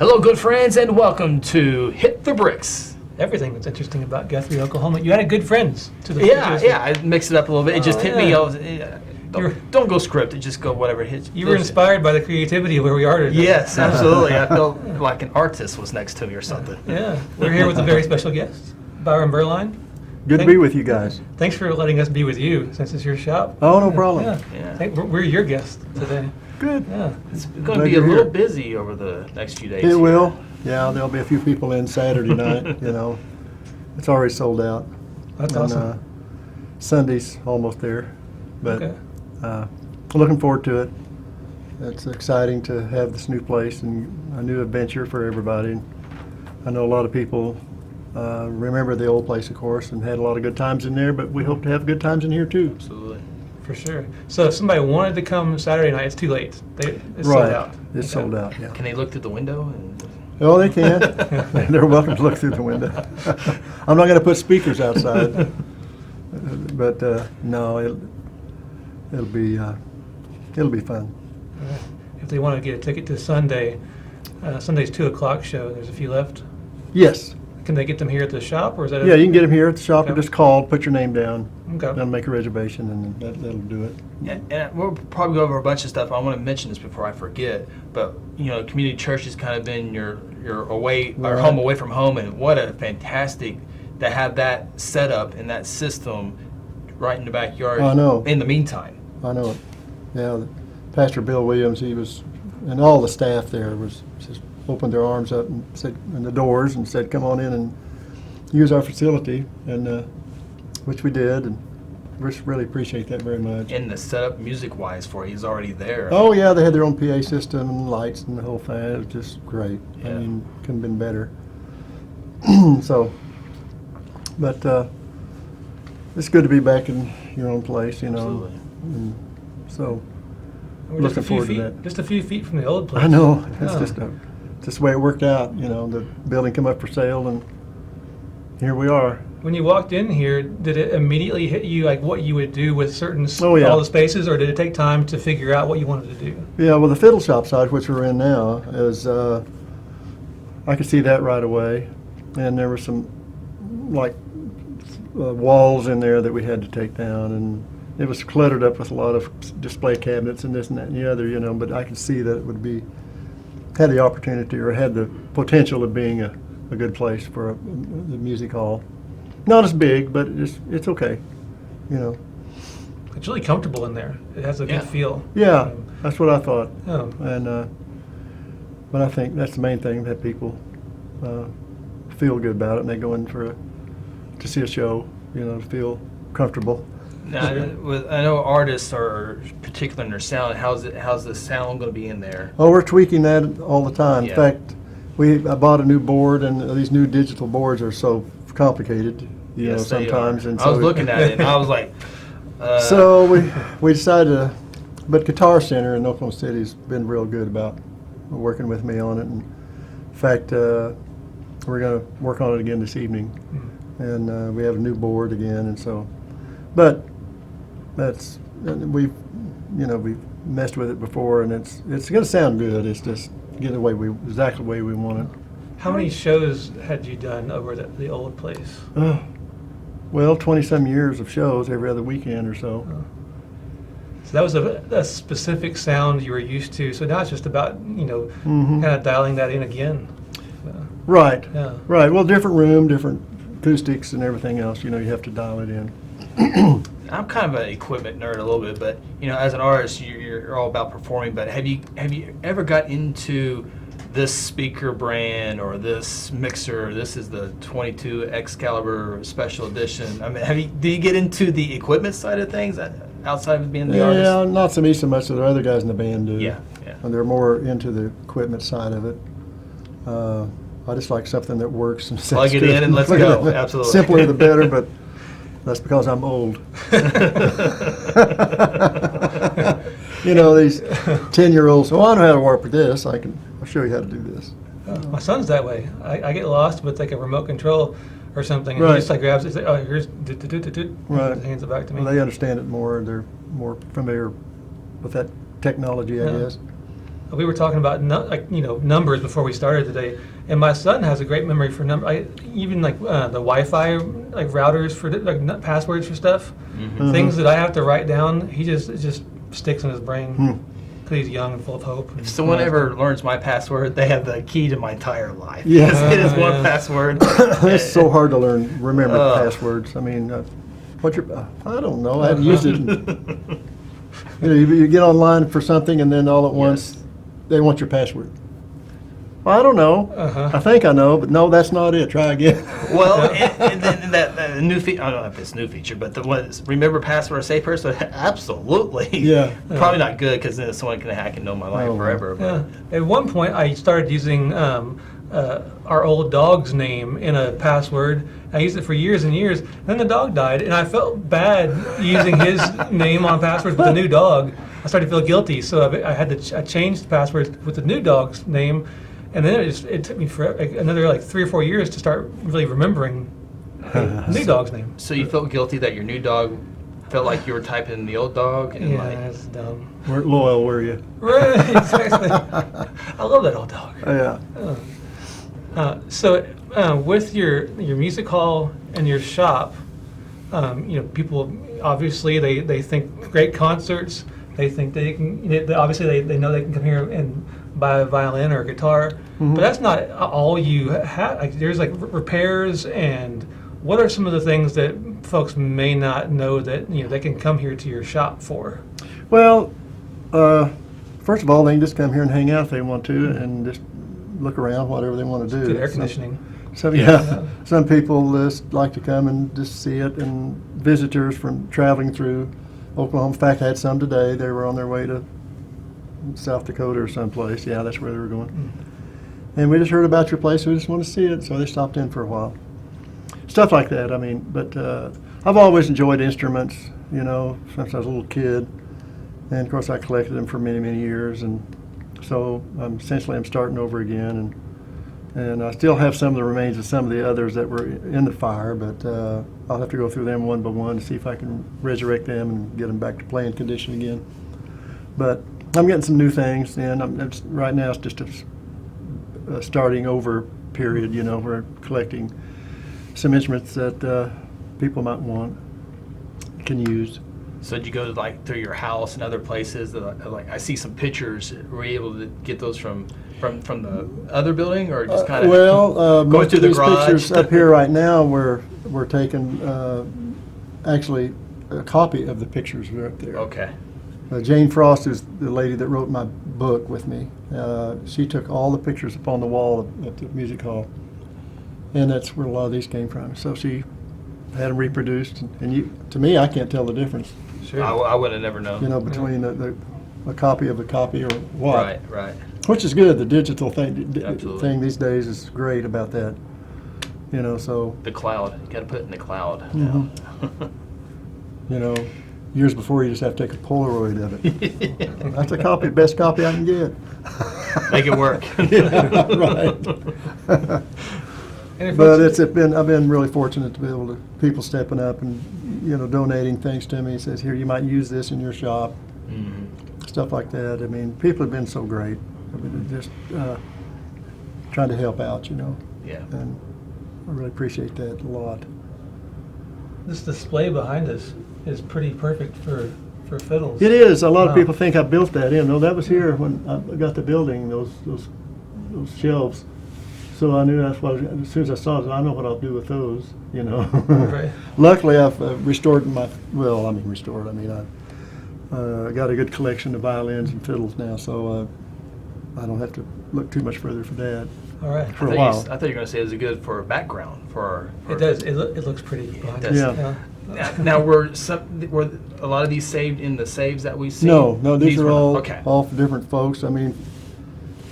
Hello, good friends, and welcome to Hit the Bricks. Everything that's interesting about Guthrie, Oklahoma. You had good friends to the Yeah, I mixed it up a little bit. It just hit me. I was, don't go scripted, just go whatever hits. You were inspired by the creativity of where we are today. Yes, absolutely. I felt like an artist was next to me or something. Yeah, we're here with a very special guest, Byron Berline. Good to be with you guys. Thanks for letting us be with you, since it's your shop. Oh, no problem. Yeah. We're your guest today. Good. Yeah. It's going to be a little busy over the next few days. It will. Yeah, there'll be a few people in Saturday night, It's already sold out. That's awesome. Sunday's almost there. But Okay. looking forward to it. It's exciting to have this new place and a new adventure for everybody. I know a lot of people remember the old place, of course, and had a lot of good times in there, but we hope to have good times in here, too. Absolutely. For sure. So if somebody wanted to come Saturday night, it's too late. It's sold out. It's sold out, yeah. Can they look through the window? And Oh, they can. They're welcome to look through the window. I'm not going to put speakers outside, but no, it'll be fun. If they want to get a ticket to Sunday, Sunday's 2:00 show. There's a few left. Yes. Can they get them here at the shop, or is that? Yeah, you can get them here at the shop, or Okay. just call, put your name down, Okay. then make a reservation, and that'll do it. and we'll probably go over a bunch of stuff. I want to mention this before I forget, but community church has kind of been your away or Right. home away from home, and what a fantastic to have that set up and that system right in the backyard. I know. In the meantime, I know it. Yeah, Pastor Bill Williams, and all the staff there was just opened their arms up and said, and the doors, and said, "Come on in and use our facility," and which we did, and we really appreciate that very much. and the setup music-wise for you is already there. Oh yeah, they had their own PA system and lights and the whole thing. It was just great. Yeah. I mean, couldn't have been better. But it's good to be back in your own place, Absolutely. And so We're looking forward to that. Just a few feet from the old place. I know it's Yeah. just the way it worked out. The building came up for sale, and here we are. When you walked in here, did it immediately hit you like what you would do with certain Oh, yeah. all the spaces, or did it take time to figure out what you wanted to do? Yeah, well, the Fiddle shop side, which we're in now, is I could see that right away, and there were some walls in there that we had to take down, and it was cluttered up with a lot of display cabinets and this and that and the other, But I could see that it would had the opportunity or had the potential of being a good place for the music hall. Not as big, but it's okay, It's really comfortable in there. It has a Yeah. good feel. Yeah, that's what I thought. Yeah. But I think that's the main thing, that people feel good about it, and they go in to see a show, to feel comfortable. Now, I know artists are particular in their sound. How's the sound going to be in there? Oh, we're tweaking that all the time. Yeah. In fact, I bought a new board, and these new digital boards are so complicated, Yes, they sometimes. are. And I was so looking at it, and I was like, So we decided but Guitar Center in Oklahoma City has been real good about working with me on it. And in fact, we're going to work on it again this evening, and we have a new board again, and so. But we've messed with it before, and it's going to sound good. It's just get exactly the way we want it. How many shows had you done over at the old place? Well, 20-some years of shows every other weekend or so. So that was a specific sound you were used to. So now it's just about kind of dialing that in again. Right. Yeah. Right. Well, different room, different acoustics, and everything else. You have to dial it in. I'm kind of an equipment nerd a little bit, but as an artist, you're all about performing. But have you ever got into this speaker brand or this mixer? This is the 22 Excalibur Special Edition. I mean, do you get into the equipment side of things outside of being the artist? Yeah, not so much as the other guys in the band do. Yeah. And they're more into the equipment side of it. I just like something that works and sounds Plug it good. in and let's go. Absolutely. Simpler the better, but that's because I'm old. These 10-year-olds, I know how to work with this. I'll show you how to do this. My son's that way. I get lost with like a remote control or something, and Right. he just like grabs it. He's like, "Oh, here's do." Right. Hands it back to me. Well, they understand it more. They're more familiar with that technology, I Yeah. guess. we were talking about numbers before we started today, and my son has a great memory for number. Even like the Wi-Fi like routers for passwords for stuff, things that I have to write down. He just it just sticks in his brain. Because he's young and full of hope. If someone ever learns my password, they have the key to my entire life. Yes. It is one password. It's so hard to remember passwords. I mean, what's your? I don't know. I haven't used it. You get online for something, and then all at once, they want your password. Well, I don't know. I think I know, but no, that's not it. Try again. Well, and then that new feature, I don't know if it's a new feature, but the one is remember password or save password, absolutely. Yeah. Probably not good because then someone can hack and know my life forever. But. At one point, I started using our old dog's name in a password. I used it for years and years. Then the dog died, and I felt bad using his name on passwords with the new dog. I started to feel guilty, so I changed the password with the new dog's name. And then it took me another like 3 or 4 years to start really remembering the new dog's name. So you felt guilty that your new dog felt like you were typing in the old dog? And That's dumb. Weren't loyal, were you? Right, exactly. I love that old dog. Yeah. So with your music hall and your shop, people obviously they think great concerts. They think they can. Obviously, they know they can come here and buy a violin or a guitar, but that's not all you have. Like, there's like repairs, and what are some of the things that folks may not know that they can come here to your shop for? Well, first of all, they can just come here and hang out if they want to, and just look around, whatever they want to do. Good air conditioning. Some people just like to come and just see it, and visitors from traveling through Oklahoma. In fact, I had some today. They were on their way to South Dakota or someplace. Yeah, that's where they were going. And we just heard about your place. We just want to see it, so they stopped in for a while. Stuff like that. I mean, but I've always enjoyed instruments. Since I was a little kid, and of course I collected them for many, many years, and so essentially I'm starting over again, and I still have some of the remains of some of the others that were in the fire, but I'll have to go through them one by one to see if I can resurrect them and get them back to playing condition again. But I'm getting some new things, and right now it's just a starting over period. We're collecting some instruments that people might want, can use. So did you go to through your house and other places? I see some pictures. Were you able to get those from the other building, or just kind of going most through of the these garage? pictures up here right now, we're taking actually a copy of the pictures that are up there. Okay. Jane Frost is the lady that wrote my book with me. She took all the pictures up on the wall at the music hall, and that's where a lot of these came from. So she had them reproduced, and to me, I can't tell the difference. Sure. I would have never known. Between a copy of a copy or what. Right. Which is good. The digital thing these days is great about that. So. The cloud. You got to put it in the cloud. Years before, you just have to take a Polaroid of it. That's a copy, best copy I can get. Make it work. Right. But I've been really fortunate to be able to people stepping up and donating things to me. It says, here, you might use this in your shop. Stuff like that. I mean, people have been so great. I mean, just trying to help out. Yeah. And I really appreciate that a lot. This display behind us is pretty perfect for fiddles. It is. A lot of people think I built that in. No, that was here when I got the building. Those shelves. So I knew that's what. As soon as I saw it, I know what I'll do with those. Right. Luckily, I've restored restored. I mean, I got a good collection of violins and fiddles now, so I don't have to look too much further for that. All right. For a while. I thought you were going to say it was good for a background for. It does. It looks pretty. Behind us. Yeah. Now were a lot of these saved in the saves that we see? No, these are all okay. all for different folks. I mean,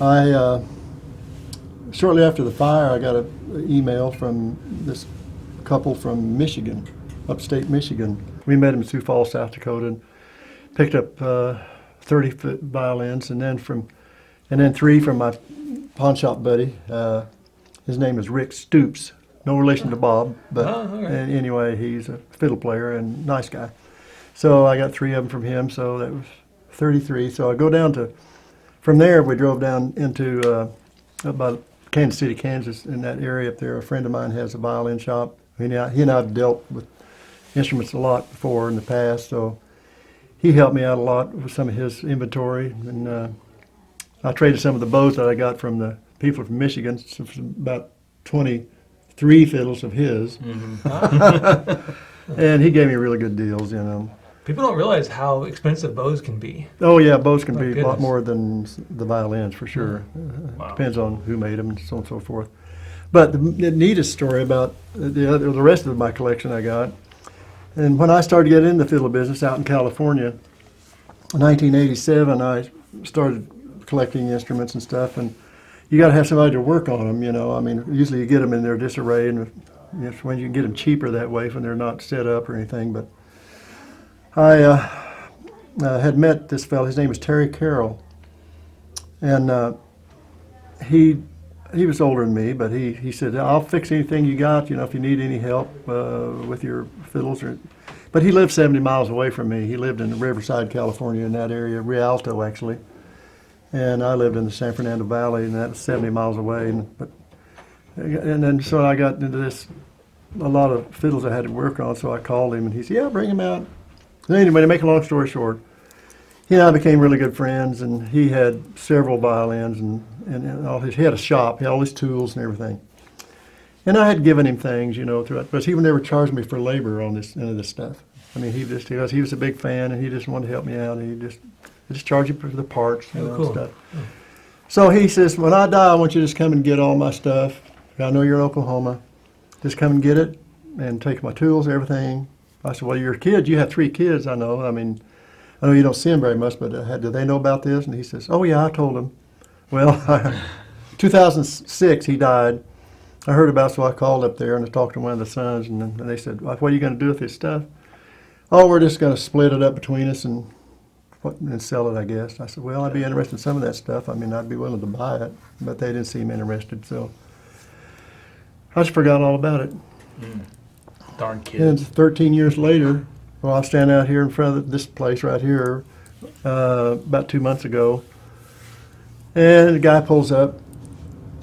I shortly after the fire, I got an email from this couple from Michigan, upstate Michigan. We met in Sioux Falls, South Dakota, and picked up 30 violins, and then 3 from my pawn shop buddy. His name is Rick Stoops. No relation to Bob, but anyway, he's a fiddle player and nice guy. So I got 3 of them from him, so that was 33. So I go down to from there, we drove down into about Kansas City, Kansas, in that area up there. A friend of mine has a violin shop. He and I have dealt with instruments a lot before in the past, so he helped me out a lot with some of his inventory. And I traded some of the bows that I got from the people from Michigan, so about 23 fiddles of his. And he gave me really good deals, you know. People don't realize how expensive bows can be. Oh yeah, bows can My be a lot goodness. more than the violins for sure. Wow. Depends on who made them and so on and so forth. But the neatest story about the rest of my collection I got, and when I started getting in the fiddle business out in California, in 1987, I started collecting instruments and stuff, and you got to have somebody to work on them, you know. I mean, usually you get them in their disarray, and when you can get them cheaper that way when they're not set up or anything. But I had met this fellow. His name was Terry Carroll, and he was older than me, but he said, "I'll fix anything you got, you know, if you need any help with your fiddles." But he lived 70 miles away from me. He lived in Riverside, California, in that area, Rialto actually, and I lived in the San Fernando Valley, and that was 70 miles away. And then so I got into a lot of fiddles I had to work on. So I called him, and he said, "Yeah, bring him out." And anyway, to make a long story short, he and I became really good friends, and he had several violins and all he had a shop, he had all his tools and everything. And I had given him things, you know, throughout, but he would never charge me for labor on any of this stuff. I mean, he was a big fan, and he just wanted to help me out, and I just charged him for the parts, you know, cool. and stuff. So he says, "When I die, I want you to just come and get all my stuff. I know you're in Oklahoma. Just come and get it and take my tools, everything." I said, "Well, you're a kid. You have 3 kids, I know. I mean, I know you don't see them very much, but do they know about this?" And he says, "Oh, yeah, I told them." Well, 2006, he died. I heard about it, so I called up there and I talked to one of the sons, and they said, "What are you going to do with this stuff?" "Oh, we're just going to split it up between us and sell it, I guess." I said, "Well, I'd be interested in some of that stuff. I mean, I'd be willing to buy it," but they didn't seem interested, so I just forgot all about it. Darn And kid. 13 years later, well, I'm standing out here in front of this place right here about 2 months ago, and the guy pulls up,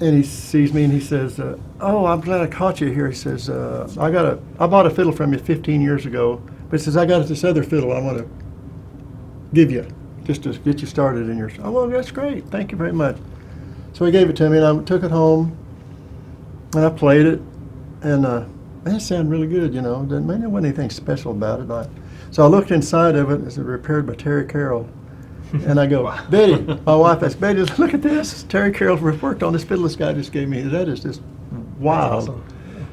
and he sees me, and he says, "Oh, I'm glad I caught you here." He says, I bought a fiddle from you 15 years ago, but he says, "I got this other fiddle I want to give you, just to get you started in your." "Oh, well, that's great. Thank you very much." So he gave it to me, and I took it home, and I played it, and man, it sounded really good, you know. There wasn't anything special about it. So I looked inside of it. It's repaired by Terry Carroll. And I go, "Betty," my wife asked, "Betty, look at this. Terry Carroll worked on this fiddle this guy just gave me. That is just wild." Awesome.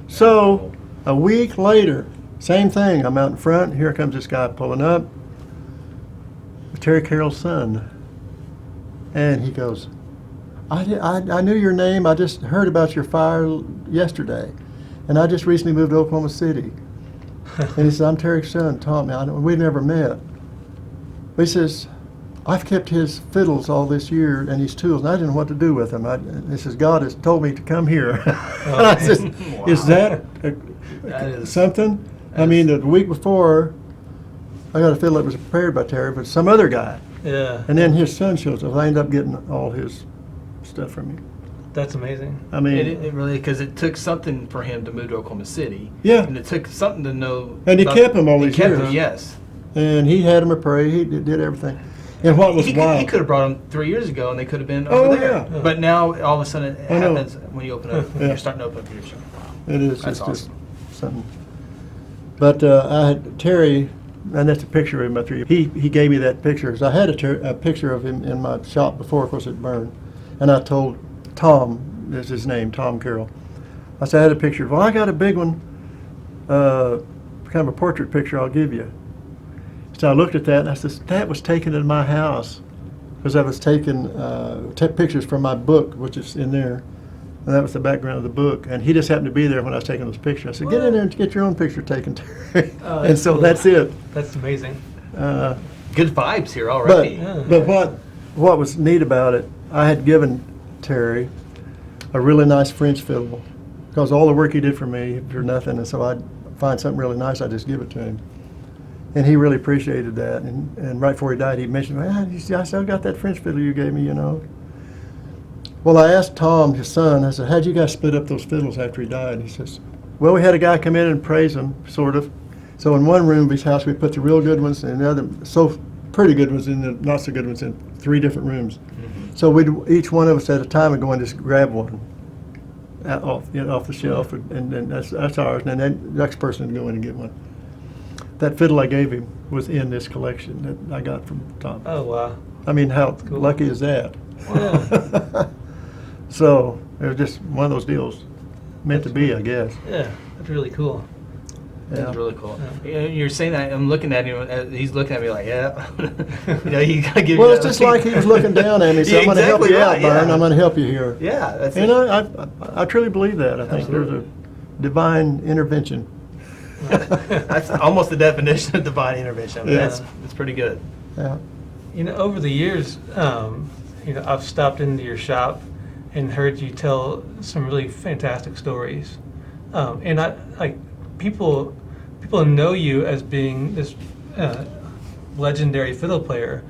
So a week later, same thing. I'm out in front. Here comes this guy pulling up. Terry Carroll's son. And he goes, I knew your name. I just heard about your fire yesterday. And I just recently moved to Oklahoma City." And he said, "I'm Terry's son, Tom." We've never met. But he says, "I've kept his fiddles all this year and his tools, and I didn't know what to do with them." He says, "God has told me to come here." And I said, "Is that That is- something?" I mean, the week before, I got a fiddle that was prepared by Terry, but some other guy. Yeah. And then his son shows up. I ended up getting all his stuff from him. That's amazing. I mean, It really, because it took something for him to move to Oklahoma City. Yeah. And it took something to know. And he about- kept 'em all he these kept years. them, yes. and he had him a parade. He did everything. And what was he wild? could have brought them 3 years ago, and they could have been Oh, over there. yeah. But now all of a sudden it I know. happens when you open up. Yeah. You're starting to open up your shop. It is. That's It's just awesome. something. But I had Terry, and that's a picture of him up here. He gave me that picture. 'Cause I had a picture of him in my shop before, of course, it burned. And I told Tom, is his name, Tom Carroll. I said, "I had a picture. Well, I got a big one, kind of a portrait picture I'll give you." So I looked at that, and I said, "That was taken in my house." Because I was taking pictures from my book, which is in there. And that was the background of the book. And he just happened to be there when I was taking those pictures. I said, "Get in there and get your own picture taken, Terry." Oh, And that's so cool. that's it. That's amazing. Good vibes here But, already. Yeah. but what was neat about it, I had given Terry a really nice French fiddle. Because all the work he did for me for nothing. And so I'd find something really nice, I'd just give it to him. And he really appreciated that. And right before he died, he mentioned, I still got that French fiddle you gave me, you know. Well, I asked Tom, his son, I said, how'd you guys split up those fiddles after he died? He says, well, we had a guy come in and praise them, sort of. So in one room of his house, we put the real good ones, and the other, pretty good ones, and the not so good ones in 3 different rooms. Mm-hmm. So each one of us at a time would go and just grab one off the shelf, and that's ours. And then the next person would go in and get one. That fiddle I gave him was in this collection that I got from Tom. Oh, wow. I mean, how cool. lucky is that? Yeah. So it was just one of those deals, meant to be, I guess. Yeah, that's really cool. That's really cool. Yeah. You're saying that, I'm looking at him, he's looking at me like, yeah. You know, you gotta give Well, me it's just like he was looking down at me, so Yeah, I'm going to help exactly you out, right, Byron. yeah. I'm going to help you here. Yeah, that's And it. I truly believe that. I think there's a divine intervention. That's almost the definition of divine intervention. I mean, Yeah. that's pretty good. Yeah. You know, over the years, I've stopped into your shop and heard you tell some really fantastic stories. And people know you as being this legendary fiddle player,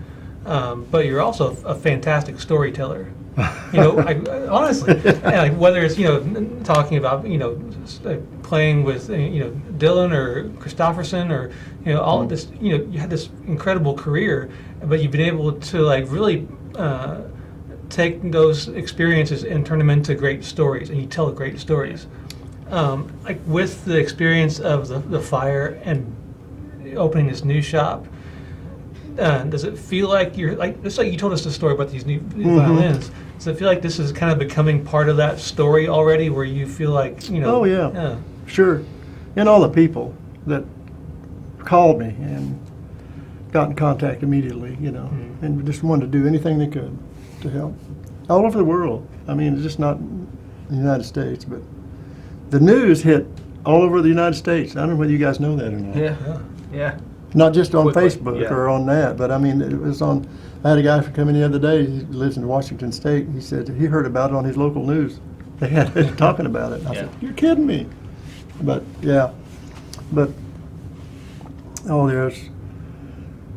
but you're also a fantastic storyteller. You know, honestly, and whether it's talking about playing with Dylan or Christofferson or all of this, you had this incredible career, but you've been able to really take those experiences and turn them into great stories, and you tell great stories. With the experience of the fire and opening this new shop, does it feel like you're just like you told us the story about these new violins? Does it feel like this is kind of becoming part of that story already, where you feel like Oh yeah, sure. And all the people that called me and got in contact immediately, and just wanted to do anything they could to help. All over the world. I mean, it's just not in the United States, but the news hit all over the United States. I don't know whether you guys know that or not. Yeah. Not just on Quickly, Facebook yeah. or on that, but I mean, it was on. I had a guy come in the other day. He lives in Washington State. He said he heard about it on his local news. They had it talking about it. I said, "You're kidding me!" But yeah,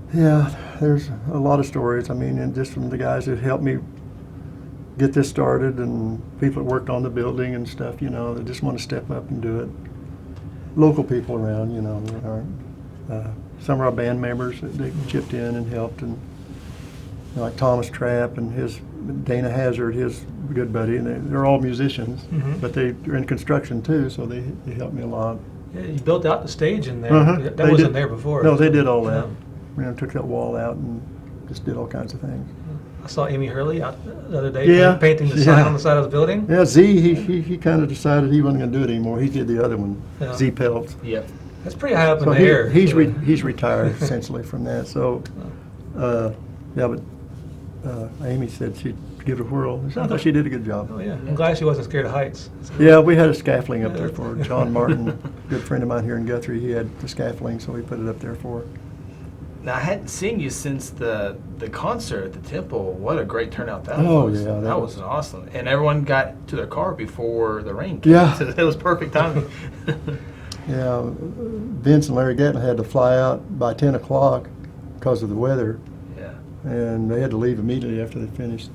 there's a lot of stories. I mean, and just from the guys that helped me get this started, and people that worked on the building and stuff. That just want to step up and do it. Local people around, some of our band members, they chipped in and helped, and like Thomas Trapp and his Dana Hazard, his good buddy, and they're all musicians, but they're in construction too, so they helped me a lot. Yeah, you built out the stage in there. That They wasn't did. there before. No, they did all that. Yeah. Took that wall out and just did all kinds of things. I saw Amy Hurley out the other day painting the Yeah. sign on the side of the building. Yeah, Z, he kind of decided he wasn't going to do it anymore. He did the other one, Yeah. Z Peltz. Yep. That's pretty high up in So the air. he's retired essentially from that. So, Amy said she'd give it a whirl. I thought she did a good job. Oh yeah, I'm glad she wasn't scared of heights. Yeah, we had a scaffolding up there for John Martin, a good friend of mine here in Guthrie. He had the scaffolding, so we put it up there for her. Now, I hadn't seen you since the concert at the temple. What a great turnout that Oh, was. yeah, That was awesome. And everyone got to their car before the rain came. Yeah. So it was perfect timing. Yeah, Vince and Larry Gatlin had to fly out by 10 o'clock because of the weather, Yeah. and they had to leave immediately after they finished,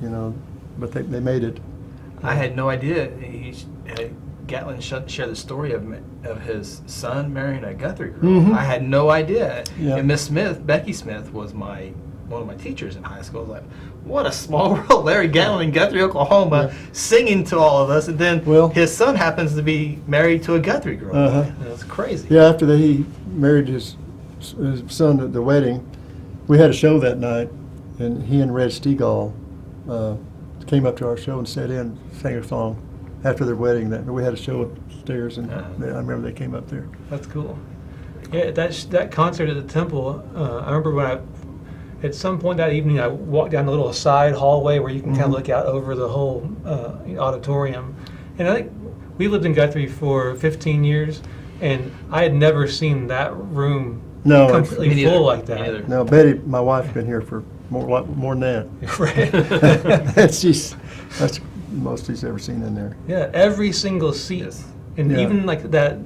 but they made it. I had no idea. Gatlin shared the story of his son marrying a Guthrie girl. Mhm. I had no idea. Yeah. And Miss Smith, Becky Smith, was one of my teachers in high school. I was like, what a small world. Larry Gatlin in Guthrie, Oklahoma, singing to all of us. And then his son happens to be married to a Guthrie girl. That's crazy. Yeah, after he married his son at the wedding, we had a show that night, and he and Red Stegall came up to our show and sat in and sang a song after their wedding. We had a show upstairs, and I remember they came up there. That's cool. Yeah, that concert at the temple, I remember at some point that evening, I walked down a little side hallway where you can kind of look out over the whole auditorium. And I think we lived in Guthrie for 15 years, and I had never seen that room completely full like that. No, Betty, my wife's been here for more than that. Right. That's the most she's ever seen in there. Yeah, every single seat, and even like that,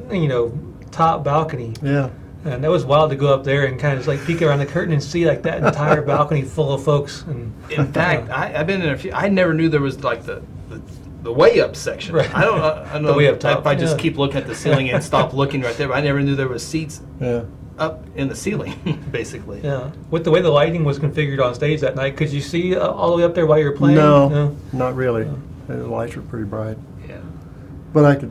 top balcony. Yeah. And that was wild to go up there and kind of just like peek around the curtain and see like that entire balcony full of folks. And In fact, I've been in a few. I never knew there was like the way up section. Right. I don't know The way up top, if I just yeah. keep looking at the ceiling and stop looking right there. But I never knew there was seats Yeah. up in the ceiling, basically. yeah, with the way the lighting was configured on stage that night, could you see all the way up there while you were playing? No, not really. The lights were pretty bright, Yeah. but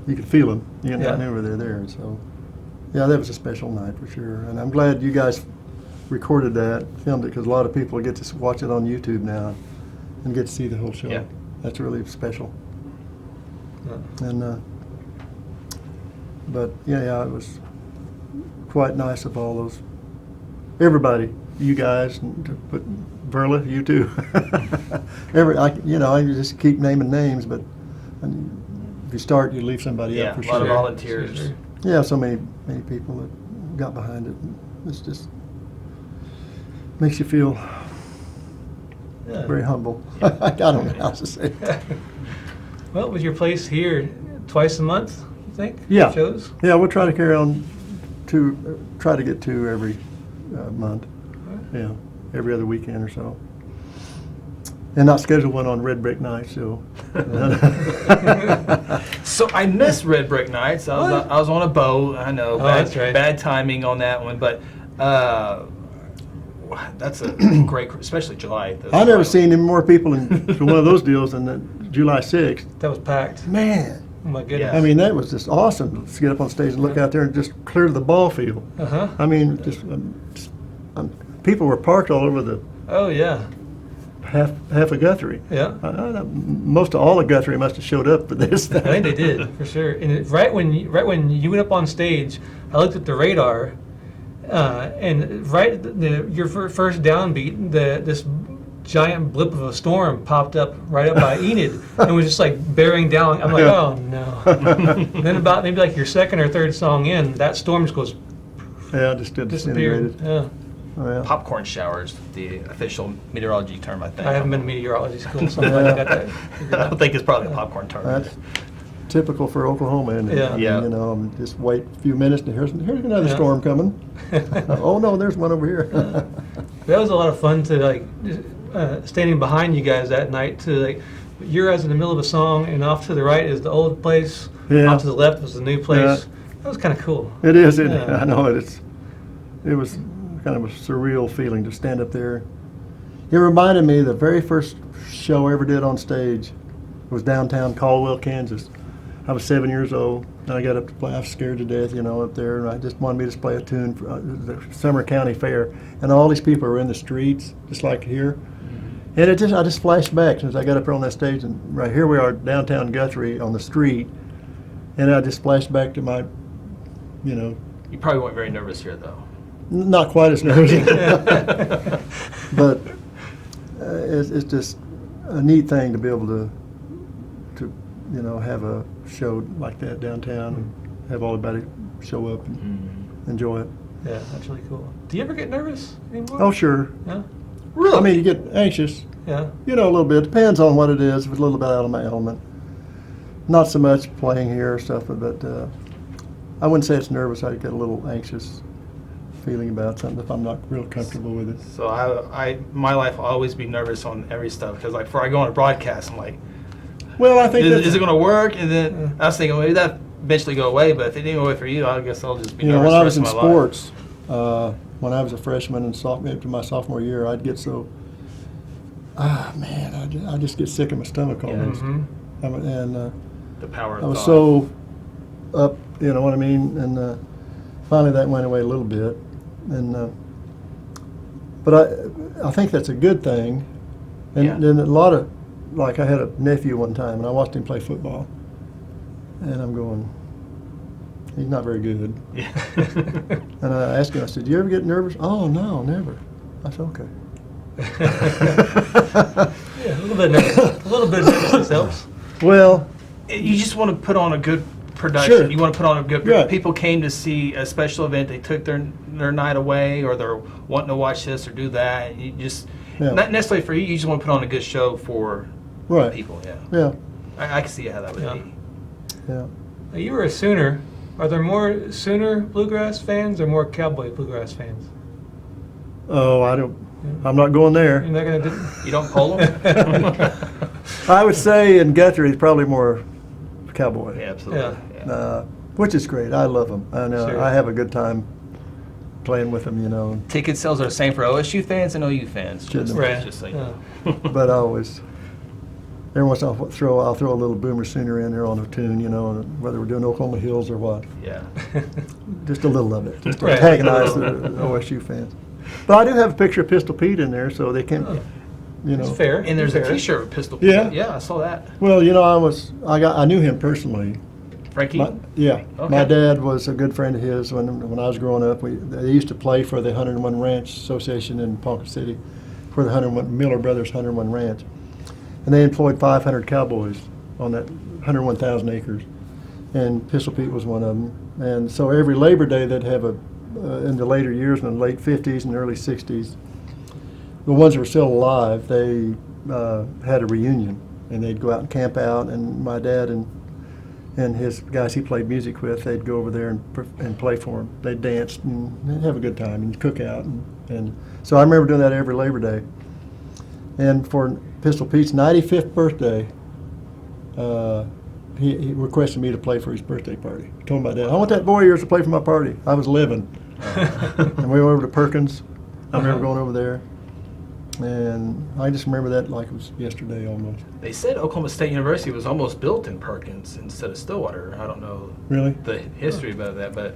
you could feel them. I Yeah. knew they were there. So, yeah, that was a special night for sure. And I'm glad you guys recorded that, filmed it, because a lot of people get to watch it on YouTube now and get to see the whole show. Yeah. That's really special. Yeah. And but yeah, it was quite nice of all those, everybody, you guys, and to put Verla, you too. I just keep naming names, but if you start, you leave somebody Yeah, up for a lot of sure. volunteers. Sure. Yeah, so many people that got behind it. It's just makes you feel Yeah. very humble. I don't know how to say it. Well, was your place here twice a month, you think? Yeah. Shows? Yeah, we'll try to carry on try to get 2 every month. Yeah, every other weekend or so. And not schedule one on Red Brick Night, so. So I missed Red Brick Nights. I was on a boat. I know, that's right. bad timing on that one, but that's a great, especially July. I've never seen any more people in one of those deals than the July 6th. That was packed. Man, Oh my goodness. Yeah. I mean, that was just awesome to get up on stage and look out there and just clear the ball field. Uh-huh. I mean, people were parked all over the Oh yeah. half of Guthrie. Yeah. Most of all of Guthrie must have showed up for this thing. I think they did for sure. And right when you went up on stage, I looked at the radar, and your first downbeat, this giant blip of a storm popped up right up by Enid and was just like bearing down. I'm like, Yeah. oh no. Then about maybe like your second or third song in, that storm just goes Yeah, just disappeared. disintegrated. Yeah. Oh, yeah. Popcorn showers, the official meteorology term, I think. I haven't been to meteorology school, so I'm glad I got that figured I out. don't think it's probably a popcorn term. That's typical for Oklahoma, and Yeah. Yeah. just wait a few minutes and here's another Yeah. storm coming. Oh no, there's one over here. That was a lot of fun to like standing behind you guys that night. To like, you're in the middle of a song, and off to the right is the old place. Yeah. Off to the left was the new place. Yeah. That was kind of cool. It is. Yeah. I know it. It was kind of a surreal feeling to stand up there. It reminded me the very first show I ever did on stage was downtown Caldwell, Kansas. I was 7 years old, and I got up to play. I was scared to death, up there, and I just wanted me to play a tune for the Summer County Fair. And all these people were in the streets, just like here. And I just flashed back since I got up there on that stage, and right here we are, downtown Guthrie on the street, and I just flashed back to my, You probably weren't very nervous here, though. not quite as nervous, but it's just a neat thing to be able to have a show like that downtown and have everybody show up and enjoy it. Yeah, that's really cool. Do you ever get nervous anymore? Oh, sure. Yeah. Really? I mean, you get anxious, Yeah. a little bit. Depends on what it is. If it's a little bit out of my element. Not so much playing here or stuff, but I wouldn't say it's nervous. I get a little anxious feeling about something if I'm not real comfortable with it. So my life will always be nervous on every stuff, because like before I go on a broadcast, I'm like, Well, I think is it going to work? And then I was thinking, maybe that eventually go away, but if it didn't go away for you, I guess I'll just be nervous when the I rest was in of my life. sports, when I was a freshman and after my sophomore year, I'd get so, man, I just get sick in my stomach almost. Mm-hmm. And The power of I was thought. so up, you know what I mean? And finally that went away a little bit. And but I think that's a good thing. And Yeah. then a lot of, like I had a nephew one time and I watched him play football. And I'm going, he's not very good. Yeah. And I asked him, I said, "Do you ever get nervous?" "Oh, no, never." I said, "Okay." Yeah, a little bit nervous. A little bit of nervousness helps. Well, You just want to put on a good production. Sure. You want to put on a good. Yeah. People came to see a special event. They took their night away, or they're wanting to watch this or do that. And you just Yeah. not necessarily for you. You just want to put on a good show for right. people. Yeah, Yeah, I can see how that would Yeah. be. yeah. You were a Sooner Are there more Sooner bluegrass fans or more Cowboy bluegrass fans? Oh, I'm not going You're there. not going to You don't poll them? I would say in Guthrie, it's probably more cowboy. Yeah, absolutely. Yeah. Which is great. I love them. I know. Sure. I have a good time playing with them, you know. Ticket sales are the same for OSU fans and OU fans. Just, Right. just so you Yeah. know. But I always, every once in a while, I'll throw a little Boomer Sooner in there on a tune, you know, whether we're doing Oklahoma Hills or what. Yeah. Just a little of it, just to Right. antagonize the OSU fans. But I do have a picture of Pistol Pete in there, so they can, you know. It's fair. And there's a Fair. T-shirt with Pistol. Yeah? Yeah, I saw that. Well, you know, I knew him personally. Frankie. Yeah, Okay. my dad was a good friend of his when I was growing up. They used to play for the 101 Ranch Association in Ponca City, for the Miller Brothers 101 Ranch, and they employed 500 cowboys on that 101,000 acres, and Pistol Pete was one of them. And so every Labor Day they'd have in the later years, in the late 50s and early 60s, the ones that were still alive, they had a reunion, and they'd go out and camp out, and my dad and his guys he played music with, they'd go over there and play for him. They'd dance and they'd have a good time and cook out. And so I remember doing that every Labor Day. And for Pistol Pete's 95th birthday, he requested me to play for his birthday party. I told my dad, I want that boy of yours to play for my party. I was 11. And we went over to Perkins. I remember going over there. And I just remember that like it was yesterday almost. They said Oklahoma State University was almost built in Perkins instead of Stillwater. I don't know Really? the history about that, but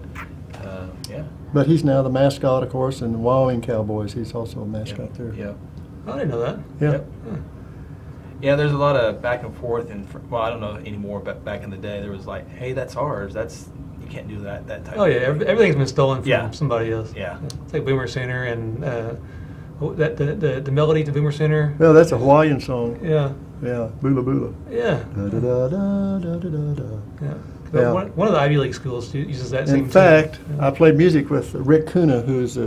yeah. But he's now the mascot, of course, and the Wyoming Cowboys. He's also a mascot there. Yeah. I didn't know that. Yeah. Yep. Yeah, there's a lot of back and forth, and well, I don't know anymore, but back in the day, there was like, hey, that's ours. You can't do that type. Oh, yeah. of thing. Everything's been stolen from Yeah. somebody else. Yeah. It's like Boomer Sooner and the melody to Boomer Sooner. Well, that's a Hawaiian song. Yeah. Yeah, Bula Bula. Yeah. Da da da da da da da. Yeah. But Yeah. one of the Ivy League schools uses that same In fact, tune. Yeah. I played music with Rick Kuna, who's out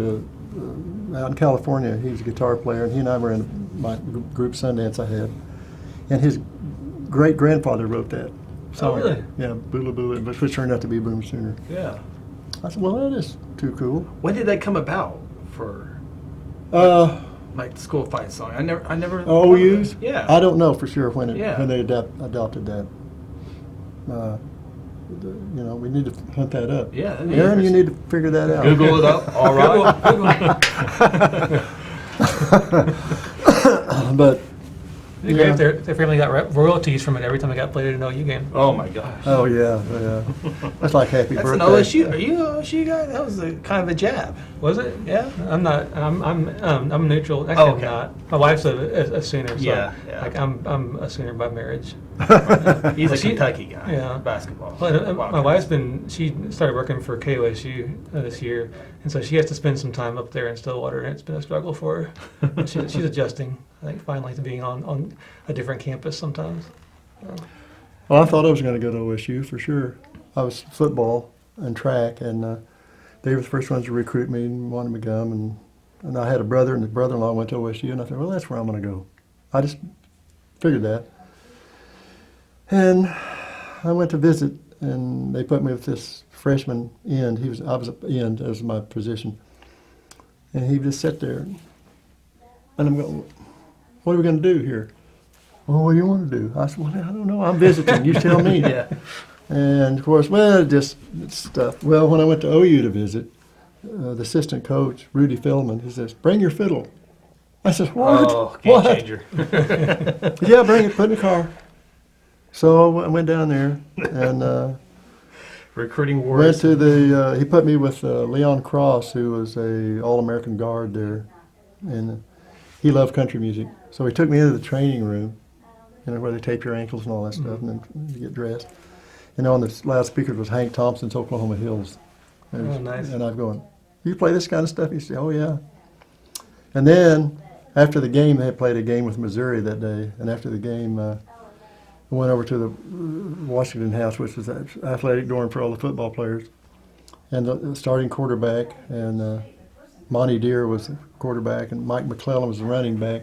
in California. He's a guitar player, and he and I were in my group Sundance I had. And his great-grandfather wrote that song. Oh, really? Yeah, Bula Bula, which turned out to be Boomer Sooner. Yeah. I said, well, that is too cool. When did that come about for Uh, like the school fight song? I never. OUs? Yeah. I don't know for sure when they adopted that. You know, we need to hunt that up. Yeah, that'd be Aaron, you interesting. need to figure that out. Google it up. All right. But It'd be great if their family got royalties from it every time they got played at an OU game. Oh my gosh. oh yeah. That's like happy That's an birthday. OSU. Are you an OSU guy? That was kind of a jab. Was it? Yeah. I'm not. I'm neutral. Actually, Oh, okay. I'm not. My wife's a Sooner, so Yeah. like I'm a Sooner by marriage. He's Well, a she- Kentucky guy. yeah. Basketball. Well, my Wildcats. wife's she started working for KOSU this year, and so she has to spend some time up there in Stillwater, and it's been a struggle for her. But she's adjusting, I think, finally to being on a different campus sometimes. Well, I thought I was going to go to OSU for sure. I was football and track, and they were the first ones to recruit me and wanted me to come. And I had a brother, and his brother-in-law went to OSU, and I thought, well, that's where I'm going to go. I just figured that. And I went to visit, and they put me with this freshman end. I was at end as my position. And he just sat there, and I'm going, what are we going to do here? Well, what do you want to do? I said, well, I don't know. I'm visiting. You tell me. Yeah. And of course, well, just stuff. Well, when I went to OU to visit, the assistant coach, Rudy Feldman, he says, bring your fiddle. I said, what? Oh, game What? changer. Yeah, bring it, put it in the car. So I went down there and Recruiting wars. went to he put me with Leon Cross, who was a All-American guard there. And he loved country music. So he took me into the training room, you know, where they tape your ankles and all that stuff, and then you get dressed. And on the loudspeakers was Hank Thompson's Oklahoma Hills. And, Oh, nice. And I'm going, you play this kind of stuff? He said, oh, yeah. And then after the game, they had played a game with Missouri that day. And after the game, I went over to the Washington House, which was the athletic dorm for all the football players. And the starting quarterback, and Monty Deere was the quarterback, and Mike McClellan was the running back.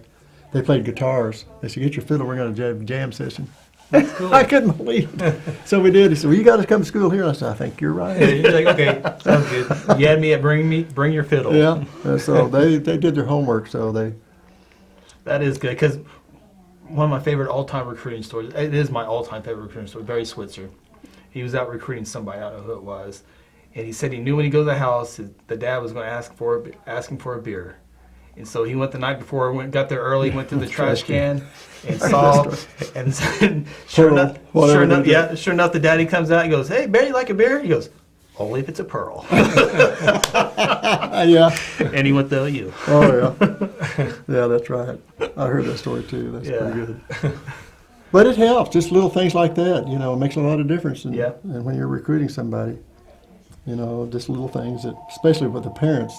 They played guitars. They said, get your fiddle, we're going to have a jam session. That's cool. I couldn't believe it. So we did. He said, well, you got to come to school here. I said, I think you're Yeah, right. you're like, okay, sounds good. You had me at bring your fiddle. Yeah. So they did their homework. So they. That is good, because one of my favorite all-time recruiting stories, it is my all-time favorite recruiting story, Barry Switzer. He was out recruiting somebody, I don't know who it was, and he said he knew when he go to the house, the dad was going to ask him for a beer. And so he went the night before, got there early, went to the trash can, and saw, and sure enough, the daddy comes out, he goes, hey, Barry, you like a beer? He goes, only if it's a pearl. Yeah. And he went to OU. Oh, yeah. Yeah, that's right. I heard that story, too. That's Yeah. pretty good. But it helps. Just little things like that, it makes a lot of difference. And, Yeah. and when you're recruiting somebody, just little things that, especially with the parents,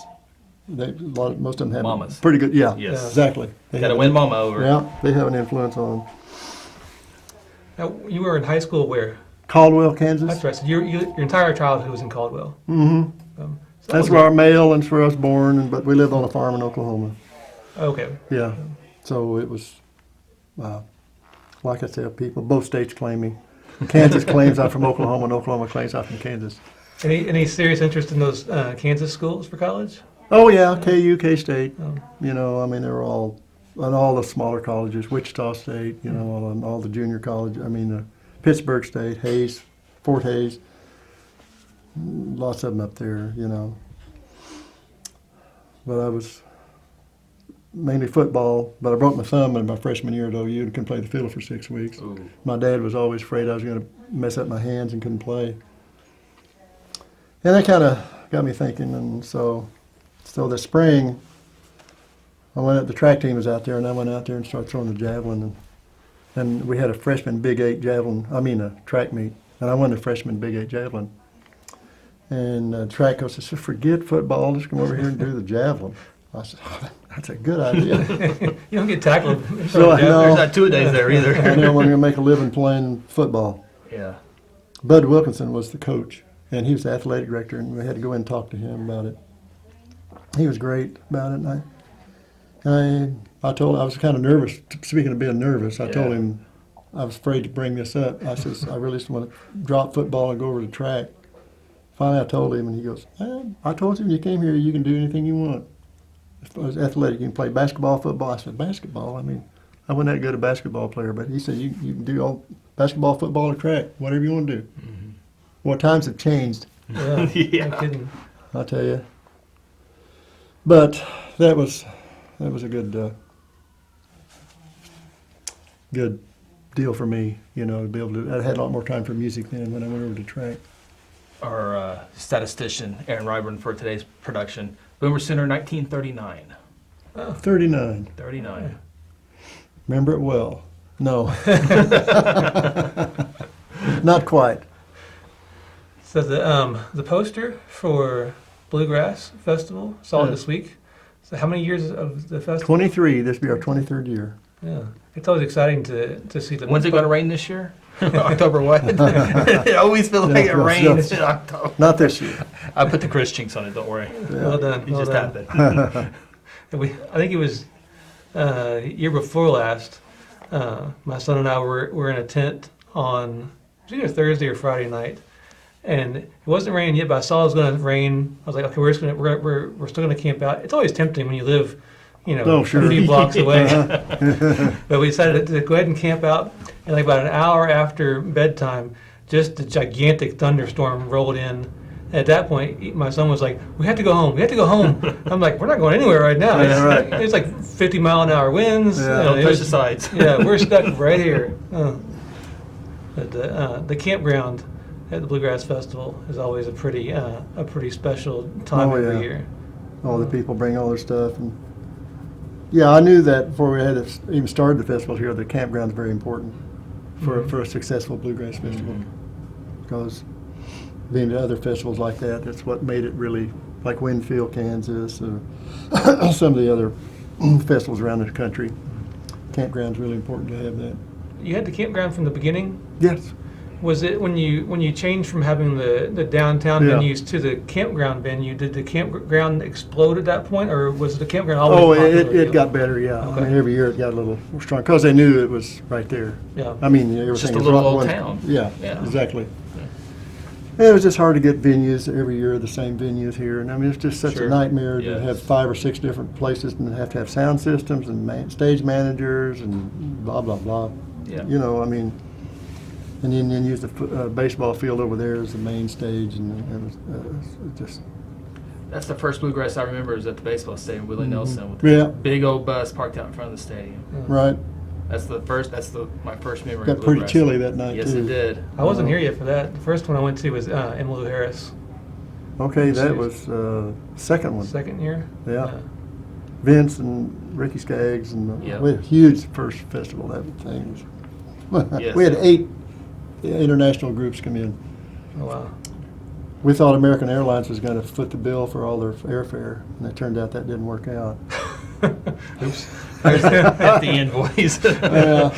most of them have Mamas. pretty good. Yeah, Yes. exactly. Got to win mama over. Yeah, they have an influence on them. Now, you were in high school where? Caldwell, Kansas. That's right. So your entire childhood was in Caldwell. Mm-hmm. So That's where our mail and where I was born, but we lived on a farm in Oklahoma. Okay. Yeah, so it was, like I said, both states claim me. Kansas claims I'm from Oklahoma, and Oklahoma claims I'm from Kansas. Any serious interest in those Kansas schools for college? Oh yeah, KU, K-State. Oh. They were all, and all the smaller colleges, Wichita State, all the junior college. Pittsburgh State, Hayes, Fort Hayes. Lots of them up there, But I was mainly football, but I broke my thumb in my freshman year at OU and couldn't play the fiddle for 6 weeks. Ooh. My dad was always afraid I was going to mess up my hands and couldn't play. And that kind of got me thinking, and so this spring, the track team was out there, and I went out there and started throwing the javelin, and we had a freshman Big 8 javelin, a track meet, and I won the freshman Big 8 javelin. And track coach said, forget football, just come over here and do the javelin. I said, that's a good idea. You don't get tackled. So I know. There's not two-a-days there either. I know I'm going to make a living playing football. Yeah. Bud Wilkinson was the coach, and he was the athletic director, and we had to go in and talk to him about it. He was great about it, and I told him I was kind of nervous. Speaking of being nervous, I told him I was afraid to bring this up. I says, I really just want to drop football and go over to track. Finally, I told him, and he goes, I told you when you came here, you can do anything you want. As far as athletic, you can play basketball, football. I said, basketball? I wasn't that good a basketball player, but he said, you can do all basketball, football, or track, whatever you want to do. Mm-hmm. Well, times have changed, Yeah. Yeah. No kidding. I'll tell you. But that was a good deal for me, to be able to. I had a lot more time for music then when I went over to track. Our statistician, Aaron Ryburn, for today's production. Boomer Center, 1939. 39. 39. Remember it well. No. Not quite. So the poster for Bluegrass Festival, saw it this week. So how many years of the festival? 23. This will be our 23rd year. Yeah. It's always exciting to see the. When's it going to rain this year? October what? It always feels like it rains in October. Not this year. I put the Chris Chinks on it, don't worry. Well done. It Well just done. happened. I think it was year before last. My son and I were in a tent on it was either Thursday or Friday night, and it wasn't raining yet. But I saw it was going to rain. I was like, okay, we're still going to camp out. It's always tempting when you live, Oh, sure. a few blocks away. But we decided to go ahead and camp out. And like about an hour after bedtime, just a gigantic thunderstorm rolled in. At that point, my son was like, we have to go home. We have to go home. I'm like, we're not going anywhere right now. Yeah, right. It's like 50-mile-an-hour winds. Yeah. Don't it touch was- the sides. Yeah, we're stuck right here. But the campground at the Bluegrass Festival is always a pretty special time Oh, every yeah. year. All the people bring all their stuff. And yeah, I knew that before we had even started the festival here, the campground's very important for a successful bluegrass festival. Because being to other festivals like that, that's what made it really, like Winfield, Kansas, or some of the other festivals around the country. Campground's really important to have that. You had the campground from the beginning? Yes. Was it when you changed from having the downtown Yeah. venues to the campground venue? Did the campground explode at that point, or was the campground always? Oh, popular? it got better, yeah. Okay. I mean, every year it got a little more strong, because they knew it was right there. Yeah. I mean, everything Just a was little right old one- town. Yeah, Yeah. exactly. And it was just hard to get venues every year, the same venues here, and I mean, it's just such Sure. a nightmare to Yes. have 5 or 6 different places and have to have sound systems and stage managers and blah, blah, blah. Yeah. You know, I mean, and then use the baseball field over there as the main stage, and it was just, That's the first bluegrass I remember is at the baseball stadium, Willie Nelson, with Yeah. the big old bus parked out in front of the stadium. right. That's my first memory. Got of pretty bluegrass. chilly that night, Yes, too. it did. I wasn't here yet for that. The first one I went to was Emmylou Harris. Okay, that Serious? was second one. Second year. Yeah. Vince and Ricky Skaggs, and Yeah. we had a huge first festival. That thing was. Yes. We had 8 international groups come in. Oh wow. We thought American Airlines was going to foot the bill for all their airfare, and it turned out that didn't work out. Oops. There's at the invoice. Yeah.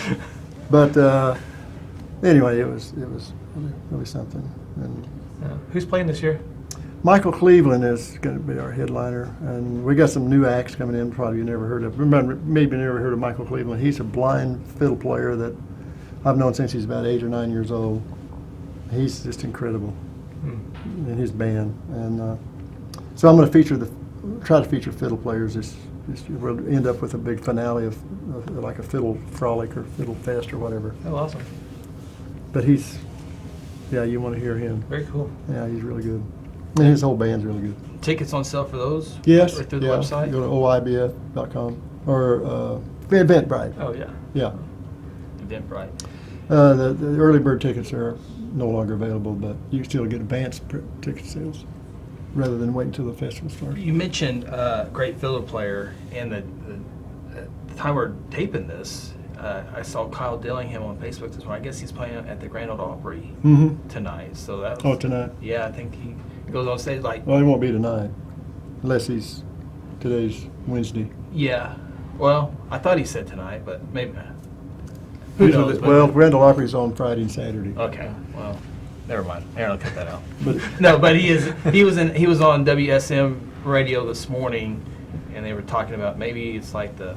But anyway, it was really something. And Who's playing this year? Michael Cleveland is going to be our headliner, and we got some new acts coming in. Probably you never heard of. Remember, maybe you never heard of Michael Cleveland. He's a blind fiddle player that I've known since he's about 8 or 9 years old. He's just incredible in his band, and so I'm going to try to feature fiddle players this year. We'll end up with a big finale of like a fiddle frolic or fiddle fest or whatever. Oh, awesome. But you want to hear him. Very cool. Yeah, he's really good. And his whole band's really good. Tickets on sale for those? Yes. Right through the yeah. website? Go to oibf.com or Eventbrite. Oh yeah. Yeah. Eventbrite. The early bird tickets are no longer available, but you can still get advanced ticket sales rather than wait until the festival starts. You mentioned great fiddle player, and the time we're taping this, I saw Kyle Dillingham on Facebook this morning. I guess he's playing at the Grand Ole Opry Mm-hmm. tonight. So that Oh, tonight? Yeah, I think he goes on stage like. Well, it won't be tonight, unless today's Wednesday. Yeah. Well, I thought he said tonight, but maybe. Who knows? but- Well, Grand Ole Opry's on Friday and Saturday. Okay. Well, never mind. Aaron will cut that out. But No, but he was on WSM radio this morning, and they were talking about maybe it's like the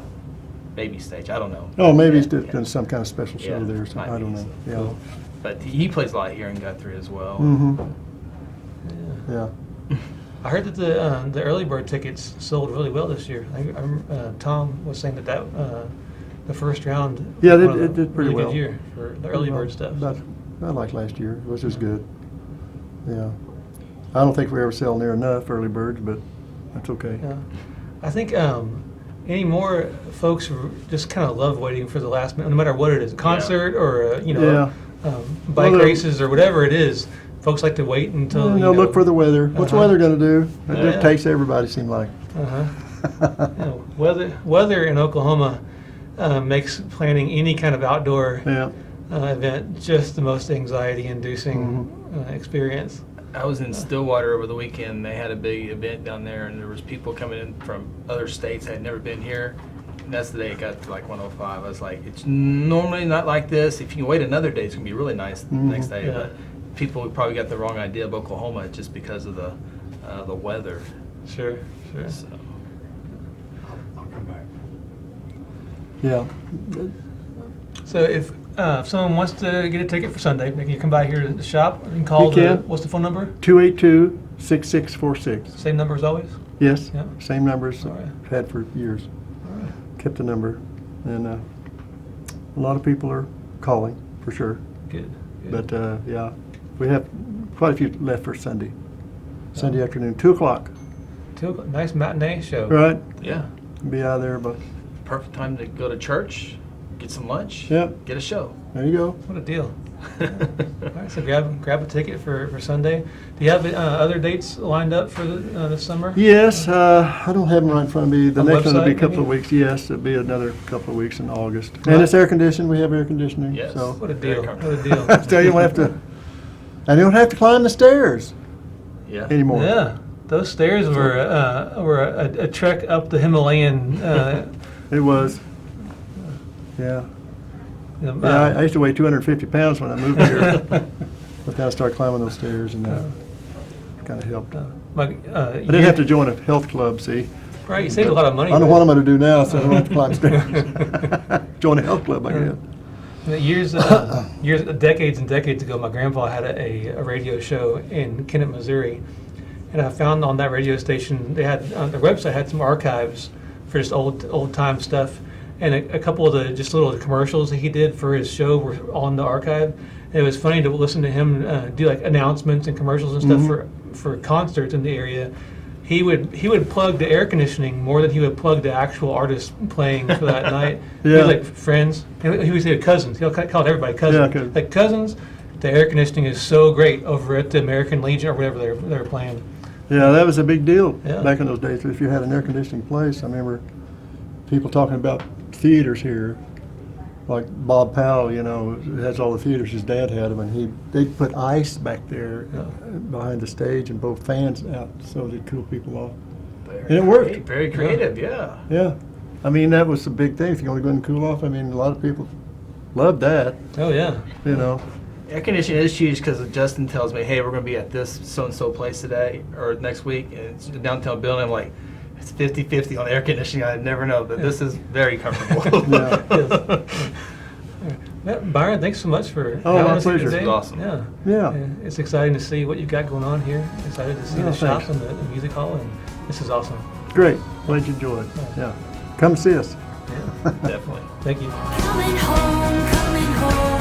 baby stage. I don't know. oh, maybe he's Yeah, doing some kind of special show there or something. might I don't be, know. so. Yeah. Cool. But he plays a lot here in Guthrie as well. Mm-hmm. Yeah. Yeah. I heard that the early bird tickets sold really well this year. Tom was saying that the first round. Yeah, was one of it the did pretty really well. good year for the early bird stuff. I like last year, which was good. Yeah. I don't think we ever sell near enough early birds, but that's okay. Yeah. I think any more folks just kind of love waiting for the last minute, no matter what it is, a concert or bike Well, races or whatever it is. Folks like to wait until And they'll look for the weather. What's the Uh-huh. weather going to do? It Yeah. dictates everybody, seem like. Weather in Oklahoma makes planning any kind of outdoor Yeah. event just the most anxiety-inducing experience. I was in Stillwater over the weekend. They had a big event down there, and there was people coming in from other states that had never been here. And that's the day it got to like 105. I was like, it's normally not like this. If you can wait another day, it's gonna be really nice the next day. Yeah. But people probably got the wrong idea of Oklahoma just because of the weather. Sure. So. Yeah. So if someone wants to get a ticket for Sunday, they can come by here to the shop and call. You can. What's the phone number? 282-6646. Same number as always. Yes. Yeah. Same numbers All right. I've had for years. All right. Kept the number. And a lot of people are calling, for sure. Good. But yeah, we have quite a few left for Sunday. Sunday afternoon, 2 o'clock. Nice matinee show. Right? Yeah, Be out of there, but perfect time to go to church, get some lunch, Yep. get a show. there you go. What a deal. All right, so grab a ticket for Sunday. Do you have other dates lined up for this summer? Yes, I don't have them right in front of me. The On next one will be a website, couple of maybe? weeks. Yes, it'll be another couple of weeks in August. Right. And it's air conditioned. We have air conditioning. Yes. So What a Very deal. comfortable. What a deal. so you don't have to, and you don't have to climb the stairs Yeah. anymore. Yeah, those stairs were a trek up the Himalayan. It was. Yeah. I used to weigh 250 pounds when I moved here. But then I started climbing those stairs, and that kind of helped. I didn't have to join a health club, see. Right, you saved a lot of money. I don't know what I'm going to do now, so I don't have to climb stairs. Join a health club, I guess. Decades and decades ago, my grandpa had a radio show in Kennett, Missouri, and I found on that radio station they had on their website had some archives for just old time stuff, and a couple of the just little commercials that he did for his show were on the archive. And it was funny to listen to him do like announcements and commercials and stuff for concerts in the area. He would plug the air conditioning more than he would plug the actual artist playing for that night. He was like friends. He would say cousins. He'll call everybody cousins. Yeah, like cousins. The air conditioning is so great over at the American Legion or whatever they're playing. Yeah, that was a big deal back in those days. If you had an air conditioning place, I remember people talking about theaters here, like Bob Powell, has all the theaters. His dad had them, and they'd put ice back there behind the stage and blow fans out so they'd cool people off. And it worked. Very creative, yeah. Yeah. I mean, that was the big thing. If you want to go and cool off, I mean, a lot of people loved that. Oh, yeah. Air conditioning is huge because Justin tells me, hey, we're going to be at this so-and-so place today or next week, and it's a downtown building. I'm like, it's 50-50 on air conditioning. I never know, but this is very comfortable. Byron, thanks so much for my having us here pleasure. today. This is awesome. Yeah. And it's exciting to see what you've got going on here. Excited to see the shop and the music hall, and this is awesome. Great. Glad you enjoyed. Yeah. Come see us. Yeah, Definitely. Thank you. Coming home, coming home.